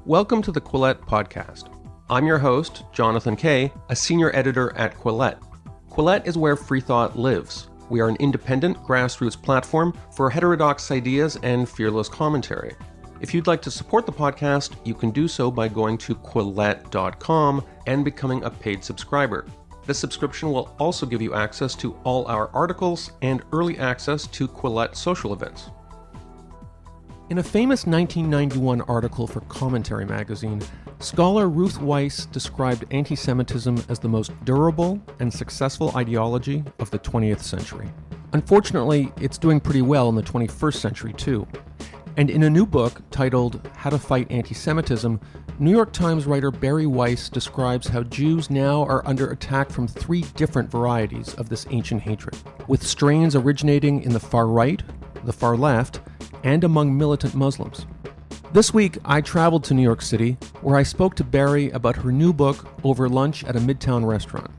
Welcome to the Quillette podcast. I'm your host, Jonathan Kay, a senior editor at Quillette. Quillette is where free thought lives. We are an independent grassroots platform for heterodox ideas and fearless commentary. If you'd like to support the podcast, you can do so by going to quillette.com and becoming a paid subscriber. This subscription will also give you access to all our articles and early access to Quillette social events. In a famous 1991 article for Commentary magazine, scholar Ruth Weiss described anti-Semitism as the most durable and successful ideology of the 20th century. Unfortunately, it's doing pretty well in the 21st century too. And in a new book titled How to Fight Anti-Semitism, New York Times writer Bari Weiss describes how Jews now are under attack from three different varieties of this ancient hatred, with strains originating in the far right, the far left, and among militant Muslims. This week, I traveled to New York City, where I spoke to Bari about her new book over lunch at a Midtown restaurant.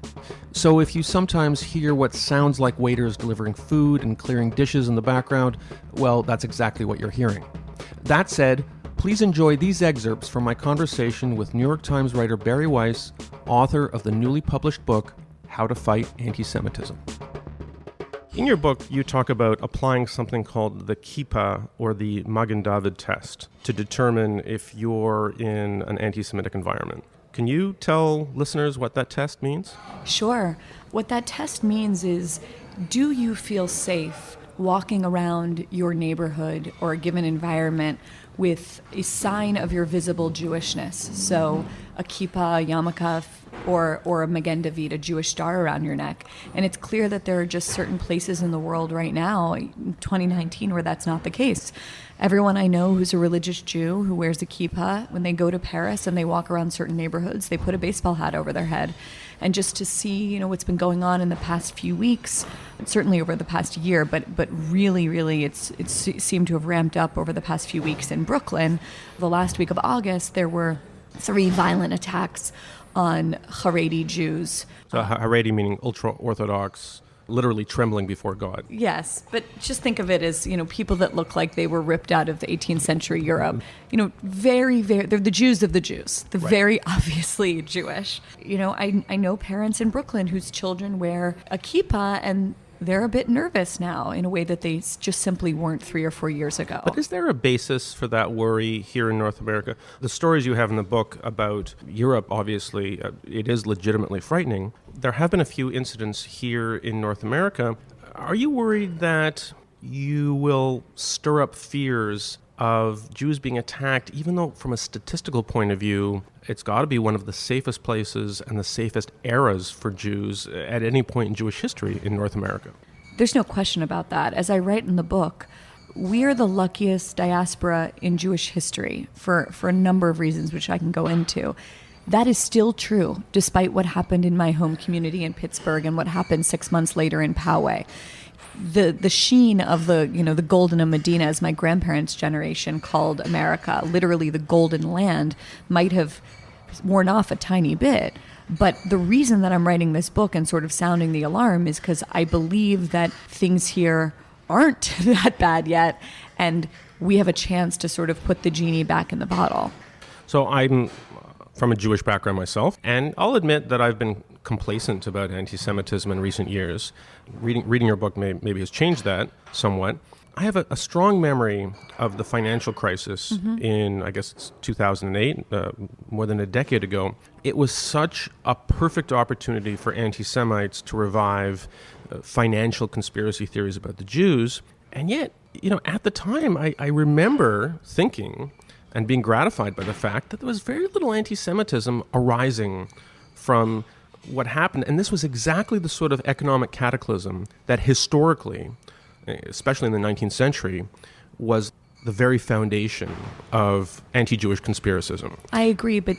So if you sometimes hear what sounds like waiters delivering food and clearing dishes in the background, well, that's exactly what you're hearing. That said, please enjoy these excerpts from my conversation with New York Times writer Bari Weiss, author of the newly published book, How to Fight Anti-Semitism. In your book, you talk about applying something called the kipa, or the Magen David test, to determine if you're in an anti-Semitic environment. Can you tell listeners what that test means? Sure. What that test means is, do you feel safe walking around your neighborhood or a given environment with a sign of your visible Jewishness? So a kippah, a yarmulke, or a Magen David, a Jewish star around your neck. And it's clear that there are just certain places in the world right now, in 2019, where that's not the case. Everyone I know who's a religious Jew who wears a kippah, when they go to Paris and they walk around certain neighborhoods, they put a baseball hat over their head. And just to see, what's been going on in the past few weeks, certainly over the past year, but really, it's seemed to have ramped up over the past few weeks in Brooklyn. The last week of August, there were 3 violent attacks on Haredi Jews. So Haredi meaning ultra-Orthodox, literally trembling before God. Yes, but just think of it as, people that look like they were ripped out of the 18th century Europe. Very, they're the Jews of the Jews. They're right. Very obviously Jewish. I know parents in Brooklyn whose children wear a kippah, and they're a bit nervous now in a way that they just simply weren't 3 or 4 years ago. But is there a basis for that worry here in North America? The stories you have in the book about Europe, obviously, it is legitimately frightening. There have been a few incidents here in North America. Are you worried that you will stir up fears of Jews being attacked, even though from a statistical point of view, it's got to be one of the safest places and the safest eras for Jews at any point in Jewish history in North America? There's no question about that. As I write in the book, we are the luckiest diaspora in Jewish history for a number of reasons, which I can go into. That is still true, despite what happened in my home community in Pittsburgh and what happened 6 months later in Poway. The sheen of the golden Medina, as my grandparents' generation called America, literally the golden land, might have worn off a tiny bit. But the reason that I'm writing this book and sort of sounding the alarm is because I believe that things here aren't that bad yet, and we have a chance to sort of put the genie back in the bottle. So I'm from a Jewish background myself, and I'll admit that I've been complacent about anti-Semitism in recent years. Reading your book maybe has changed that somewhat. I have a strong memory of the financial crisis in, I guess it's 2008, more than a decade ago. It was such a perfect opportunity for anti-Semites to revive financial conspiracy theories about the Jews. And yet, at the time, I remember thinking and being gratified by the fact that there was very little anti-Semitism arising from what happened. And this was exactly the sort of economic cataclysm that historically, especially in the 19th century, was the very foundation of anti-Jewish conspiracism. I agree, but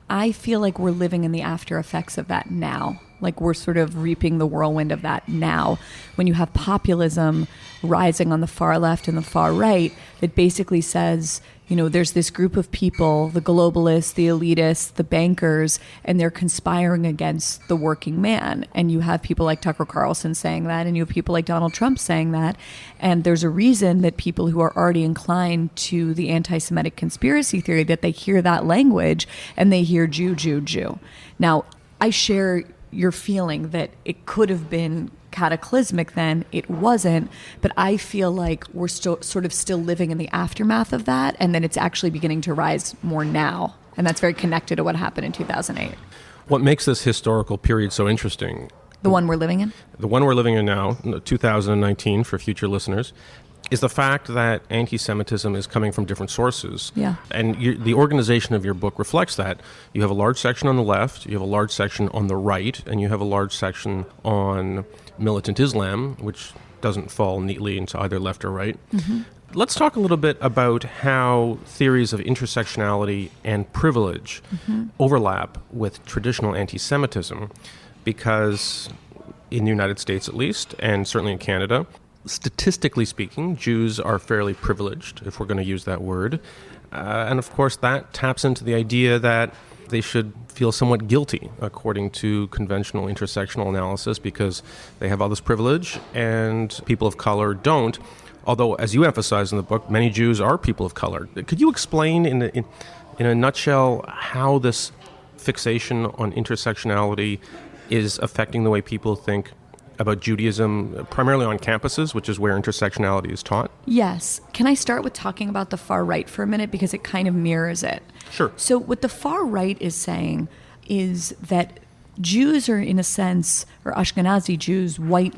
I feel like we're living in the after effects of that now. Like, we're sort of reaping the whirlwind of that now. When you have populism rising on the far left and the far right, that basically says, there's this group of people, the globalists, the elitists, the bankers, and they're conspiring against the working man. And you have people like Tucker Carlson saying that, and you have people like Donald Trump saying that. And there's a reason that people who are already inclined to the anti-Semitic conspiracy theory, that they hear that language and they hear Jew, Jew, Jew. Now, I share your feeling that it could have been cataclysmic then. It wasn't, but I feel like we're still living in the aftermath of that, and then it's actually beginning to rise more now, and that's very connected to what happened in 2008. What makes this historical period so interesting? The one we're living in? The one we're living in now, 2019 for future listeners, is the fact that anti-Semitism is coming from different sources. Yeah. And the organization of your book reflects that. You have a large section on the left, you have a large section on the right, and you have a large section on militant Islam, which doesn't fall neatly into either left or right. Mm-hmm. Let's talk a little bit about how theories of intersectionality and privilege overlap with traditional anti-Semitism, because in the United States at least, and certainly in Canada, statistically speaking, Jews are fairly privileged, if we're going to use that word. And of course, that taps into the idea that they should feel somewhat guilty, according to conventional intersectional analysis, because they have all this privilege and people of color don't. Although, as you emphasize in the book, many Jews are people of color. Could you explain in a nutshell how this fixation on intersectionality is affecting the way people think about Judaism, primarily on campuses, which is where intersectionality is taught? Yes. Can I start with talking about the far right for a minute, because it kind of mirrors it? Sure. So what the far right is saying is that Jews are, in a sense, or Ashkenazi Jews, white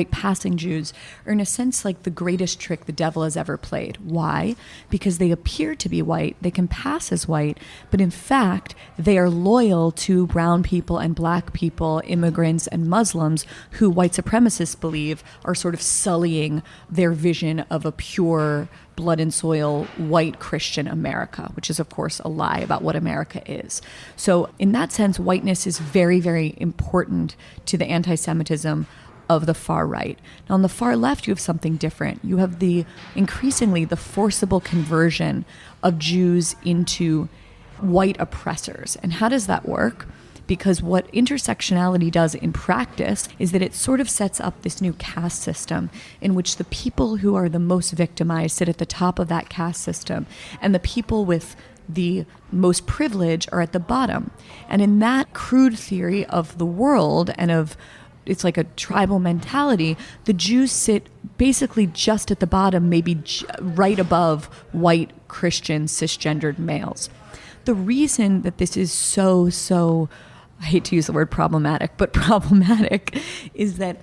passing Jews, are in a sense like the greatest trick the devil has ever played. Why? Because they appear to be white, they can pass as white, but in fact, they are loyal to brown people and black people, immigrants and Muslims, who white supremacists believe are sort of sullying their vision of a pure, blood and soil white Christian America, which is, of course, a lie about what America is. So in that sense, whiteness is very, very important to the anti-Semitism of the far right. Now, on the far left, you have something different. You have increasingly the forcible conversion of Jews into white oppressors. And how does that work? Because what intersectionality does in practice is that it sort of sets up this new caste system in which the people who are the most victimized sit at the top of that caste system, and the people with the most privilege are at the bottom. And in that crude theory of the world and of it's like a tribal mentality, the Jews sit basically just at the bottom, maybe right above white Christian cisgendered males. The reason that this is so I hate to use the word problematic, but problematic is that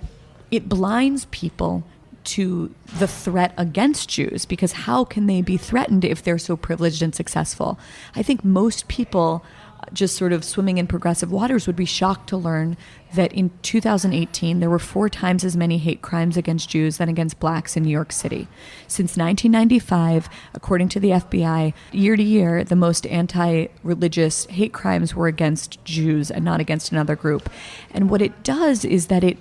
it blinds people to the threat against Jews, because how can they be threatened if they're so privileged and successful? I think most people just sort of swimming in progressive waters would be shocked to learn that in 2018, there were 4 times as many hate crimes against Jews than against blacks in New York City. Since 1995, according to the FBI, year to year, the most anti-religious hate crimes were against Jews and not against another group. And what it does is that it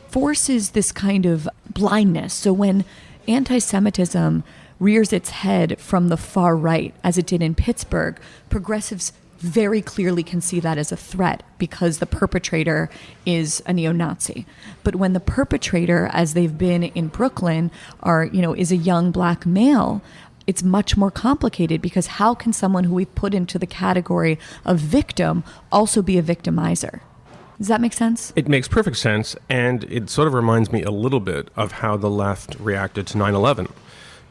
forces this kind of blindness. So when anti-Semitism rears its head from the far right, as it did in Pittsburgh, progressives very clearly can see that as a threat because the perpetrator is a neo-Nazi. But when the perpetrator, as they've been in Brooklyn, is a young black male, it's much more complicated, because how can someone who we put into the category of victim also be a victimizer? Does that make sense? It makes perfect sense, and it sort of reminds me a little bit of how the left reacted to 9/11,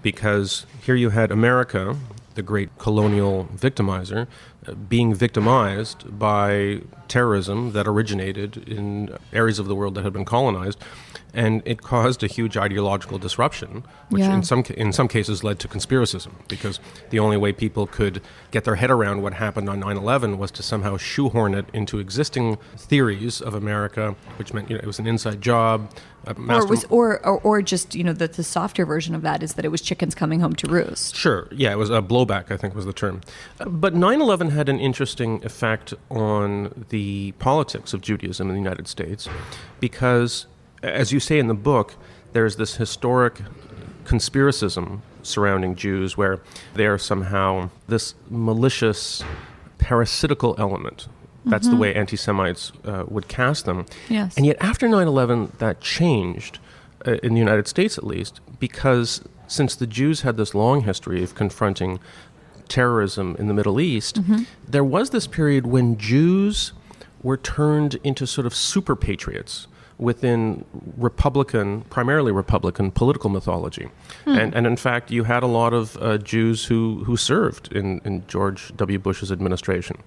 because here you had America, the great colonial victimizer, being victimized by terrorism that originated in areas of the world that had been colonized. And it caused a huge ideological disruption, which Yeah. in some cases led to conspiracism, because the only way people could get their head around what happened on 9/11 was to somehow shoehorn it into existing theories of America, which meant it was an inside job. Or just, the softer version of that is that it was chickens coming home to roost. Sure. Yeah, it was a blowback, I think was the term. But 9/11 had an interesting effect on the politics of Judaism in the United States because, as you say in the book, there's this historic conspiracism surrounding Jews where they are somehow this malicious, parasitical element. That's the way anti-Semites would cast them. Yes. And yet after 9/11, that changed, in the United States at least, because since the Jews had this long history of confronting terrorism in the Middle East, there was this period when Jews were turned into sort of super patriots within primarily Republican political mythology. And in fact, you had a lot of Jews who served in George W. Bush's administration.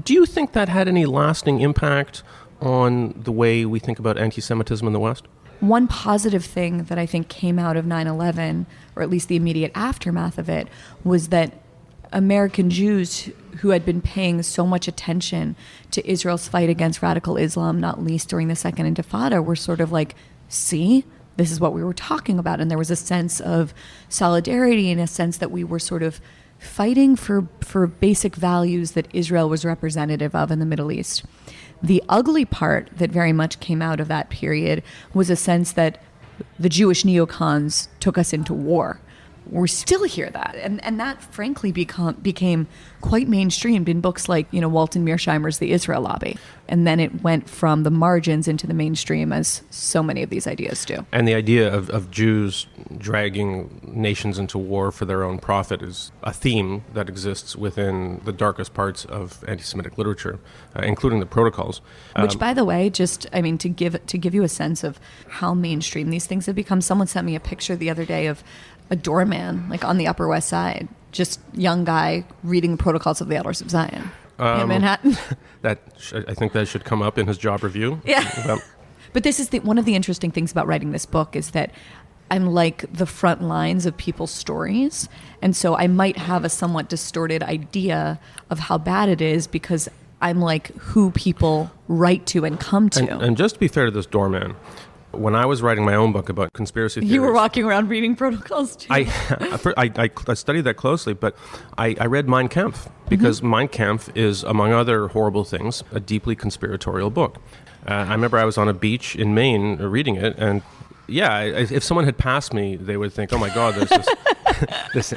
Do you think that had any lasting impact on the way we think about anti-Semitism in the West? One positive thing that I think came out of 9/11, or at least the immediate aftermath of it, was that American Jews who had been paying so much attention to Israel's fight against radical Islam, not least during the Second Intifada, were sort of like, see, this is what we were talking about. And there was a sense of solidarity, in a sense that we were sort of fighting for basic values that Israel was representative of in the Middle East. The ugly part that very much came out of that period was a sense that the Jewish neocons took us into war. We still hear that, and that frankly became quite mainstreamed in books like Walton Mearsheimer's The Israel Lobby, and then it went from the margins into the mainstream, as so many of these ideas do. And the idea of Jews dragging nations into war for their own profit is a theme that exists within the darkest parts of anti-Semitic literature, including the protocols. Which, by the way, to give you a sense of how mainstream these things have become, someone sent me a picture the other day of a doorman, like on the Upper West Side, just young guy reading the Protocols of the Elders of Zion in Manhattan. I think that should come up in his job review. Yeah. But this is one of the interesting things about writing this book is that I'm like the front lines of people's stories. And so I might have a somewhat distorted idea of how bad it is because I'm like who people write to and come to. And just to be fair to this doorman, when I was writing my own book about conspiracy theories... You were walking around reading protocols too. I studied that closely, but I read Mein Kampf, because Mein Kampf is, among other horrible things, a deeply conspiratorial book. I remember I was on a beach in Maine reading it, and if someone had passed me, they would think, oh my God, there's this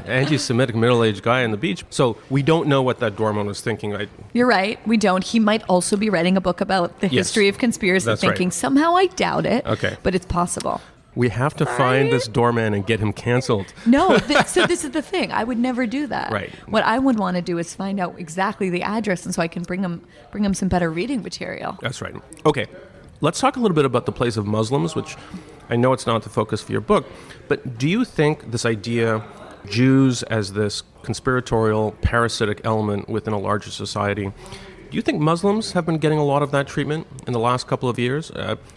anti-Semitic middle-aged guy on the beach. So we don't know what that doorman was thinking. You're right. We don't. He might also be writing a book about the history of conspiracy thinking. Right. Somehow I doubt it. Okay. But it's possible. We have to find this doorman and get him canceled. No. So this is the thing. I would never do that. Right. What I would want to do is find out exactly the address, and so I can bring him some better reading material. That's right. Okay. Let's talk a little bit about the place of Muslims, which I know it's not the focus for your book, but do you think this idea, Jews as this conspiratorial, parasitic element within a larger society, do you think Muslims have been getting a lot of that treatment in the last couple of years?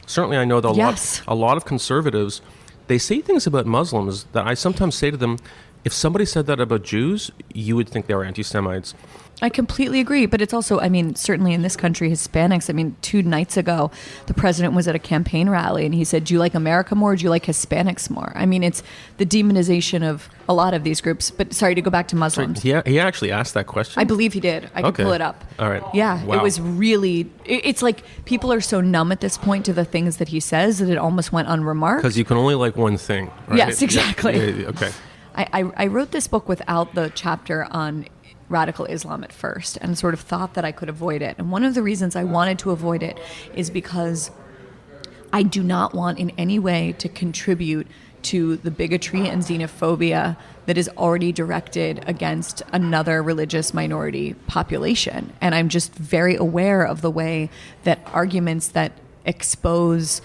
Certainly I know that a lot of conservatives, they say things about Muslims that I sometimes say to them, if somebody said that about Jews, you would think they were anti-Semites. I completely agree. But it's also, certainly in this country, Hispanics, 2 nights ago, the president was at a campaign rally and he said, do you like America more or do you like Hispanics more? It's the demonization of a lot of these groups. But sorry, to go back to Muslims. He actually asked that question? I believe he did. I could pull it up. All right. Yeah, wow. It was really, it's like people are so numb at this point to the things that he says that it almost went unremarked. Because you can only like one thing, right? Yes, exactly. Yeah, okay. I wrote this book without the chapter on radical Islam at first and sort of thought that I could avoid it. And one of the reasons I wanted to avoid it is because I do not want in any way to contribute to the bigotry and xenophobia that is already directed against another religious minority population. And I'm just very aware of the way that arguments that expose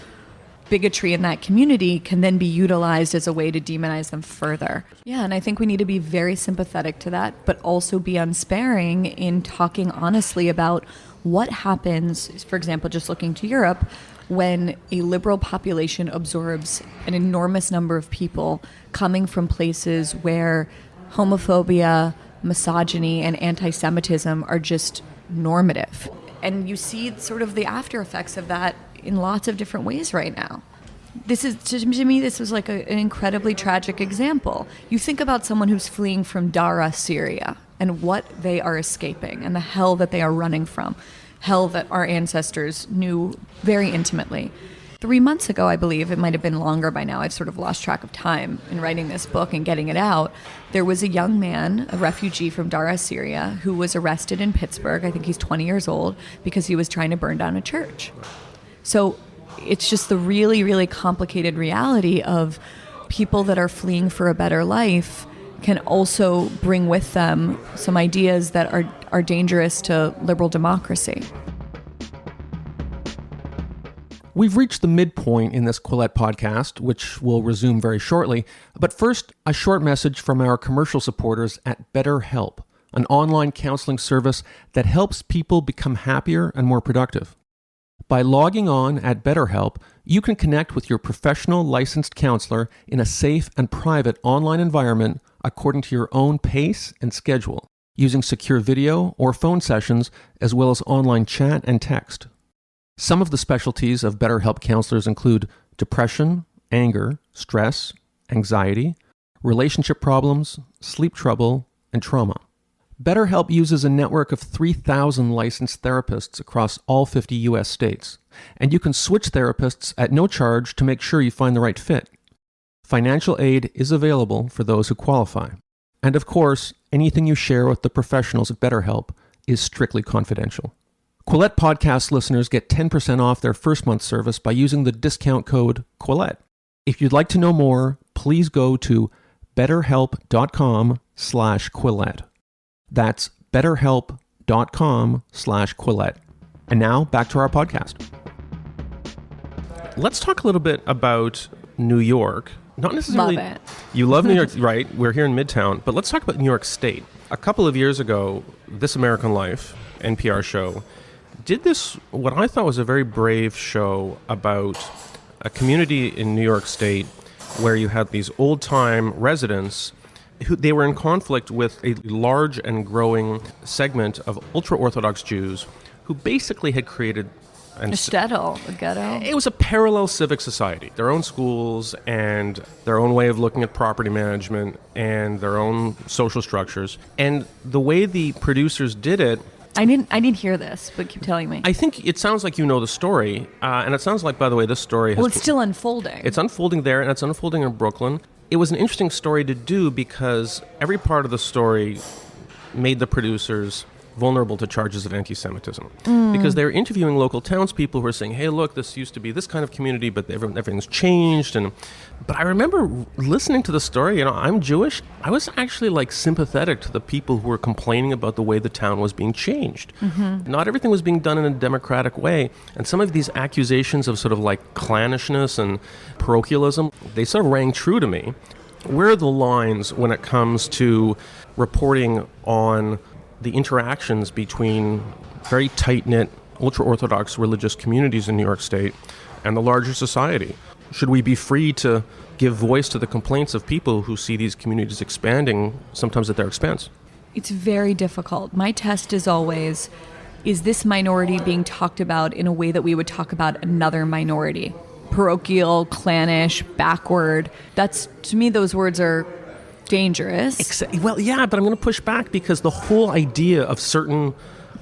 bigotry in that community can then be utilized as a way to demonize them further. Yeah, and I think we need to be very sympathetic to that, but also be unsparing in talking honestly about what happens, for example, just looking to Europe, when a liberal population absorbs an enormous number of people coming from places where homophobia, misogyny, and anti-Semitism are just normative. And you see sort of the after effects of that in lots of different ways right now. This is, to me, this was like an incredibly tragic example. You think about someone who's fleeing from Dara, Syria, and what they are escaping and the hell that they are running from. Hell that our ancestors knew very intimately. 3 months ago, I believe, it might have been longer by now, I've sort of lost track of time in writing this book and getting it out, there was a young man, a refugee from Dara, Syria, who was arrested in Pittsburgh, I think he's 20 years old, because he was trying to burn down a church. So it's just the really, really complicated reality of people that are fleeing for a better life can also bring with them some ideas that are dangerous to liberal democracy. We've reached the midpoint in this Quillette podcast, which will resume very shortly. But first, a short message from our commercial supporters at BetterHelp, an online counseling service that helps people become happier and more productive. By logging on at BetterHelp, you can connect with your professional licensed counselor in a safe and private online environment according to your own pace and schedule, using secure video or phone sessions, as well as online chat and text. Some of the specialties of BetterHelp counselors include depression, anger, stress, anxiety, relationship problems, sleep trouble, and trauma. BetterHelp uses a network of 3,000 licensed therapists across all 50 U.S. states, and you can switch therapists at no charge to make sure you find the right fit. Financial aid is available for those who qualify. And of course, anything you share with the professionals at BetterHelp is strictly confidential. Quillette podcast listeners get 10% off their first month service by using the discount code Quillette. If you'd like to know more, please go to betterhelp.com/Quillette. That's betterhelp.com/Quillette. And now back to our podcast. Let's talk a little bit about New York. Not necessarily. Love it. You love New York, right? We're here in Midtown, but let's talk about New York State. A couple of years ago, This American Life, NPR show, did this, what I thought was a very brave show about a community in New York State where you had these old-time residents who they were in conflict with a large and growing segment of ultra-Orthodox Jews who basically had created a shtetl, a ghetto. It was a parallel civic society, their own schools and their own way of looking at property management and their own social structures. And the way the producers did it, I didn't hear this, but keep telling me. I think it sounds like you know the story, and it sounds like, by the way, this story has... Well, it's still unfolding. It's unfolding there, and it's unfolding in Brooklyn. It was an interesting story to do because every part of the story made the producers vulnerable to charges of anti-Semitism. Because they were interviewing local townspeople who were saying, hey, look, this used to be this kind of community, but everything's changed. But I remember listening to the story, I'm Jewish. I was actually sympathetic to the people who were complaining about the way the town was being changed. Mm-hmm. Not everything was being done in a democratic way. And some of these accusations of sort of clannishness and parochialism, they sort of rang true to me. Where are the lines when it comes to reporting on the interactions between very tight-knit, ultra-Orthodox religious communities in New York State and the larger society? Should we be free to give voice to the complaints of people who see these communities expanding, sometimes at their expense? It's very difficult. My test is always, is this minority being talked about in a way that we would talk about another minority? Parochial, clannish, backward. That's, to me, those words are dangerous. Well, yeah, but I'm going to push back because the whole idea of certain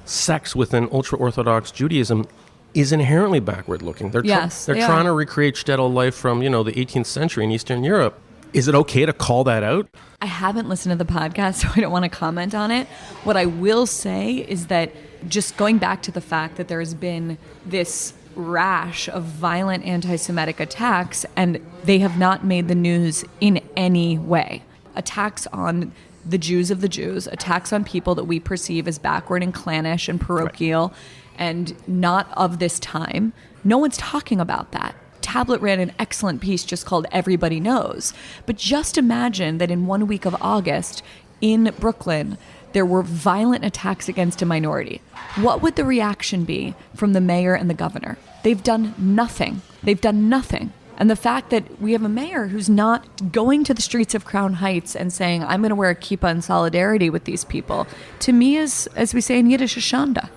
sects within ultra-Orthodox Judaism is inherently backward-looking. They're trying to recreate shtetl life from, the 18th century in Eastern Europe. Is it okay to call that out? I haven't listened to the podcast, so I don't want to comment on it. What I will say is that just going back to the fact that there has been this rash of violent anti-Semitic attacks, and they have not made the news in any way. Attacks on the Jews of the Jews, attacks on people that we perceive as backward and clannish and parochial, right, and not of this time. No one's talking about that. Tablet ran an excellent piece just called Everybody Knows. But just imagine that in 1 week of August in Brooklyn, there were violent attacks against a minority. What would the reaction be from the mayor and the governor? They've done nothing. They've done nothing. And the fact that we have a mayor who's not going to the streets of Crown Heights and saying, I'm going to wear a kipa in solidarity with these people, to me is, as we say in Yiddish, a shanda.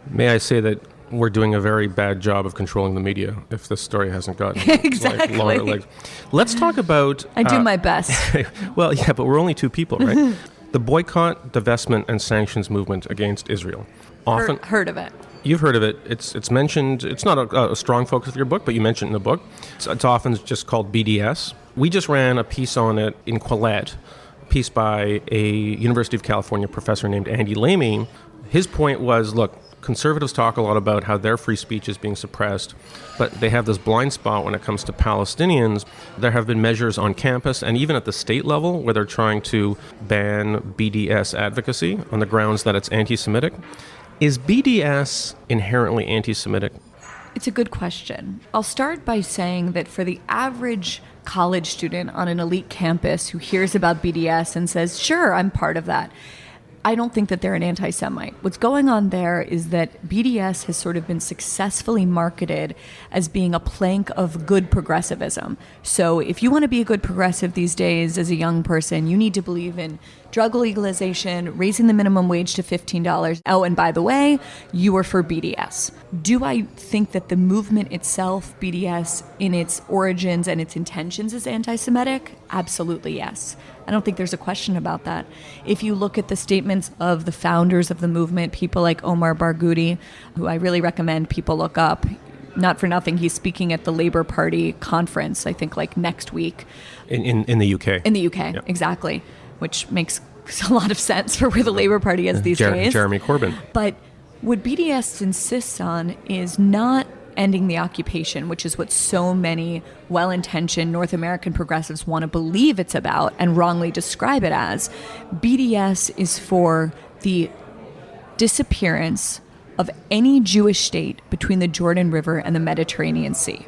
May I say that we're doing a very bad job of controlling the media if this story hasn't gotten exactly. longer legs. Let's talk about... I do my best. Well, yeah, but we're only two people, right? The boycott, divestment, and sanctions movement against Israel. Often Heard of it. You've heard of it. It's mentioned. It's not a strong focus of your book, but you mention it in the book. It's often just called BDS. We just ran a piece on it in Quillette, a piece by a University of California professor named Andy Lamy. His point was, look, conservatives talk a lot about how their free speech is being suppressed, but they have this blind spot when it comes to Palestinians. There have been measures on campus and even at the state level where they're trying to ban BDS advocacy on the grounds that it's anti-Semitic. Is BDS inherently anti-Semitic? It's a good question. I'll start by saying that for the average college student on an elite campus who hears about BDS and says, sure, I'm part of that, I don't think that they're an anti-Semite. What's going on there is that BDS has sort of been successfully marketed as being a plank of good progressivism. So if you want to be a good progressive these days as a young person, you need to believe in drug legalization, raising the minimum wage to $15. Oh, and by the way, you are for BDS. Do I think that the movement itself, BDS, in its origins and its intentions is anti-Semitic? Absolutely, yes. I don't think there's a question about that. If you look at the statements of the founders of the movement, people like Omar Barghouti, who I really recommend people look up, not for nothing, he's speaking at the Labour Party conference, I think like next week. In the UK. In the UK, yeah. Exactly, which makes a lot of sense for where the Labour Party is these days. Jeremy Corbyn. But what BDS insists on is not ending the occupation, which is what so many well-intentioned North American progressives want to believe it's about and wrongly describe it as. BDS is for the disappearance of any Jewish state between the Jordan River and the Mediterranean Sea.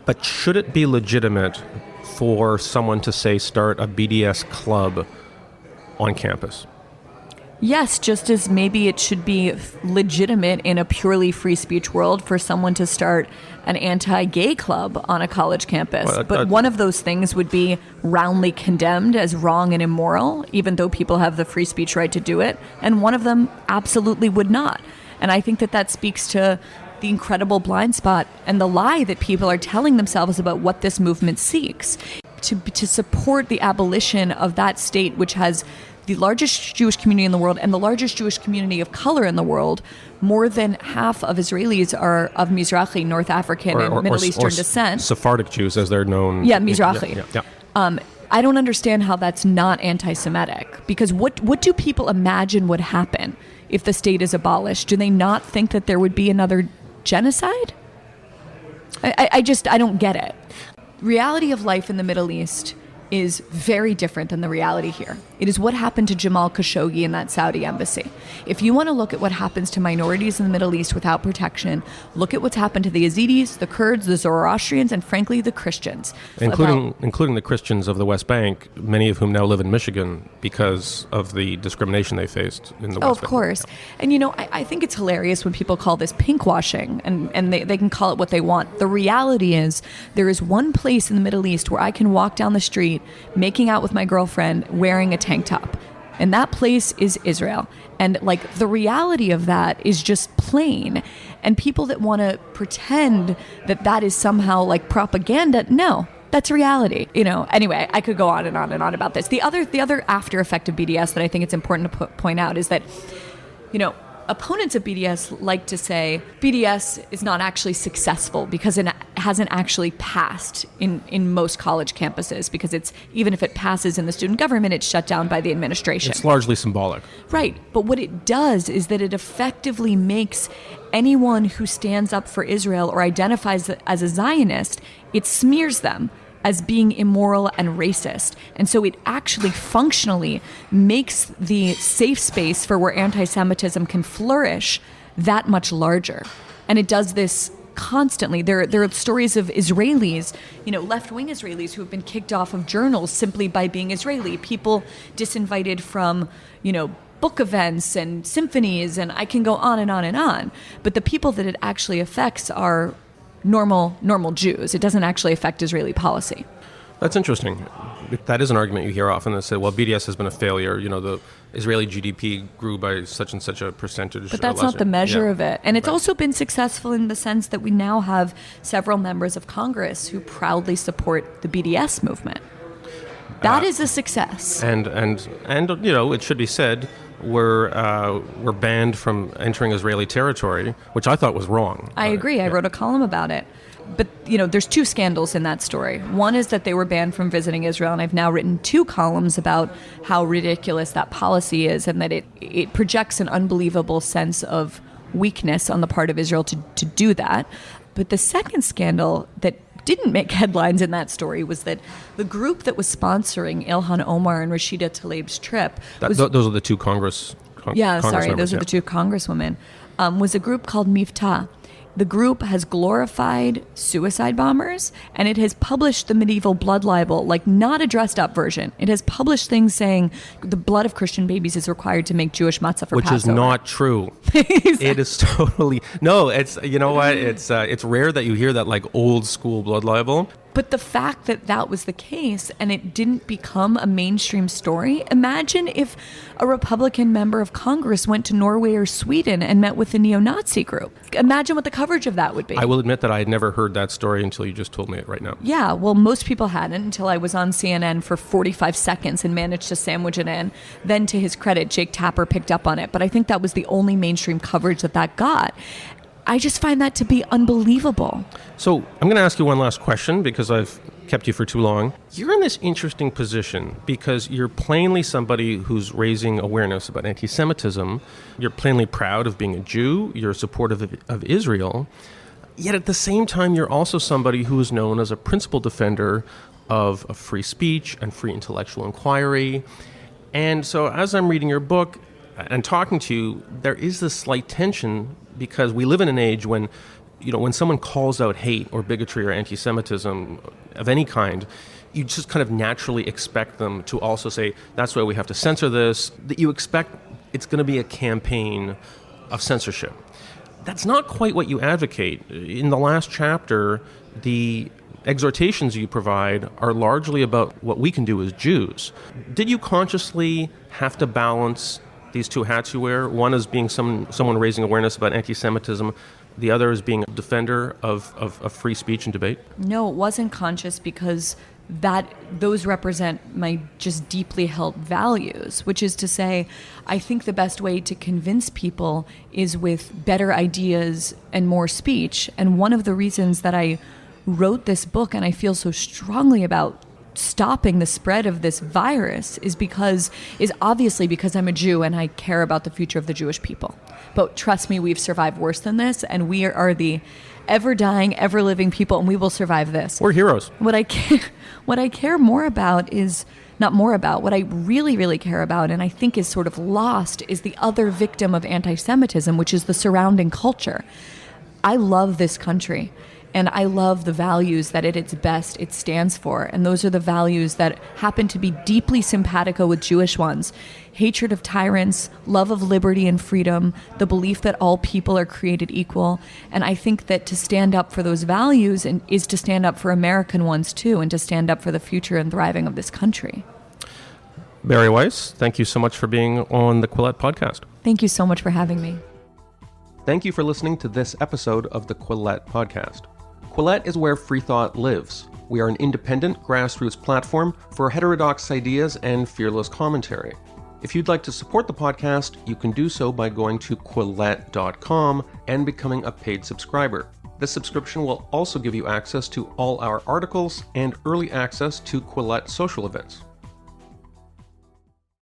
But should it be legitimate for someone to, say, start a BDS club on campus? Yes, just as maybe it should be legitimate in a purely free speech world for someone to start an anti-gay club on a college campus. But one of those things would be roundly condemned as wrong and immoral, even though people have the free speech right to do it. And one of them absolutely would not. And I think that that speaks to the incredible blind spot and the lie that people are telling themselves about what this movement seeks. To support the abolition of that state, which has the largest Jewish community in the world and the largest Jewish community of color in the world. More than half of Israelis are of Mizrahi, North African, and Middle Eastern descent. Sephardic Jews, as they're known. Yeah, Mizrahi. Yeah. I don't understand how that's not anti-Semitic. Because what do people imagine would happen if the state is abolished? Do they not think that there would be another genocide? I don't get it. Reality of life in the Middle East is very different than the reality here. It is what happened to Jamal Khashoggi in that Saudi embassy. If you want to look at what happens to minorities in the Middle East without protection, look at what's happened to the Yazidis, the Kurds, the Zoroastrians, and frankly, the Christians. Including the Christians of the West Bank, many of whom now live in Michigan because of the discrimination they faced in the West Bank. Oh, of course. And I think it's hilarious when people call this pinkwashing, and they can call it what they want. The reality is there is one place in the Middle East where I can walk down the street making out with my girlfriend wearing a tank top. And that place is Israel. And the reality of that is just plain. And people that want to pretend that that is somehow propaganda, no, that's reality. Anyway, I could go on and on and on about this. The other after effect of BDS that I think it's important to point out is that, opponents of BDS like to say BDS is not actually successful because it hasn't actually passed in most college campuses, because even if it passes in the student government, it's shut down by the administration. It's largely symbolic. Right. But what it does is that it effectively makes anyone who stands up for Israel or identifies as a Zionist, it smears them as being immoral and racist. And so it actually functionally makes the safe space for where anti-Semitism can flourish that much larger. And it does this constantly. There are stories of Israelis, left-wing Israelis who have been kicked off of journals simply by being Israeli. People disinvited from, book events and symphonies, and I can go on and on and on. But the people that it actually affects are normal Jews. It doesn't actually affect Israeli policy. That's interesting. That is an argument you hear often that say, well, BDS has been a failure. The Israeli GDP grew by such and such a percentage. But that's not the measure of it. And it's also been successful in the sense that we now have several members of Congress who proudly support the BDS movement. That is a success. And it should be said, we're banned from entering Israeli territory, which I thought was wrong. I agree. I wrote a column about it. But, there's two scandals in that story. One is that they were banned from visiting Israel, and I've now written 2 columns about how ridiculous that policy is and that it projects an unbelievable sense of weakness on the part of Israel to do that. But the second scandal that didn't make headlines in that story was that the group that was sponsoring Ilhan Omar and Rashida Tlaib's trip... those are the 2 Congress members, those are the 2 congresswomen, was a group called Miftah. The group has glorified suicide bombers, and it has published the medieval blood libel, like not a dressed-up version. It has published things saying the blood of Christian babies is required to make Jewish matzah for Passover. Which is not true. Exactly. It is totally... No, it's, you know what? It's rare that you hear that, like, old-school blood libel. But the fact that was the case and it didn't become a mainstream story, imagine if a Republican member of Congress went to Norway or Sweden and met with a neo-Nazi group. Imagine what the coverage of that would be. I will admit that I had never heard that story until you just told me it right now. Yeah, well, most people hadn't until I was on CNN for 45 seconds and managed to sandwich it in. Then, to his credit, Jake Tapper picked up on it. But I think that was the only mainstream coverage that got. I just find that to be unbelievable. So I'm going to ask you one last question because I've kept you for too long. You're in this interesting position because you're plainly somebody who's raising awareness about anti-Semitism. You're plainly proud of being a Jew. You're supportive of Israel. Yet at the same time, you're also somebody who is known as a principled defender of free speech and free intellectual inquiry. And so as I'm reading your book and talking to you, there is this slight tension because we live in an age when, when someone calls out hate or bigotry or anti-Semitism of any kind, you just kind of naturally expect them to also say, that's why we have to censor this, that you expect it's going to be a campaign of censorship. That's not quite what you advocate. In the last chapter, the exhortations you provide are largely about what we can do as Jews. Did you consciously have to balance these 2 hats you wear? One is being someone raising awareness about anti-Semitism. The other is being a defender of free speech and debate? No, it wasn't conscious because those represent my just deeply held values, which is to say, I think the best way to convince people is with better ideas and more speech. And one of the reasons that I wrote this book and I feel so strongly about stopping the spread of this virus is obviously because I'm a Jew and I care about the future of the Jewish people. But trust me, we've survived worse than this, and we are the ever-dying, ever-living people, and we will survive this. We're heroes. What I care more about is not more about. What I really, really care about, and I think is sort of lost, is the other victim of anti-Semitism, which is the surrounding culture. I love this country. And I love the values that at its best it stands for. And those are the values that happen to be deeply simpatico with Jewish ones. Hatred of tyrants, love of liberty and freedom, the belief that all people are created equal. And I think that to stand up for those values is to stand up for American ones too, and to stand up for the future and thriving of this country. Bari Weiss, thank you so much for being on the Quillette podcast. Thank you so much for having me. Thank you for listening to this episode of the Quillette podcast. Quillette is where free thought lives. We are an independent grassroots platform for heterodox ideas and fearless commentary. If you'd like to support the podcast, you can do so by going to Quillette.com and becoming a paid subscriber. This subscription will also give you access to all our articles and early access to Quillette social events.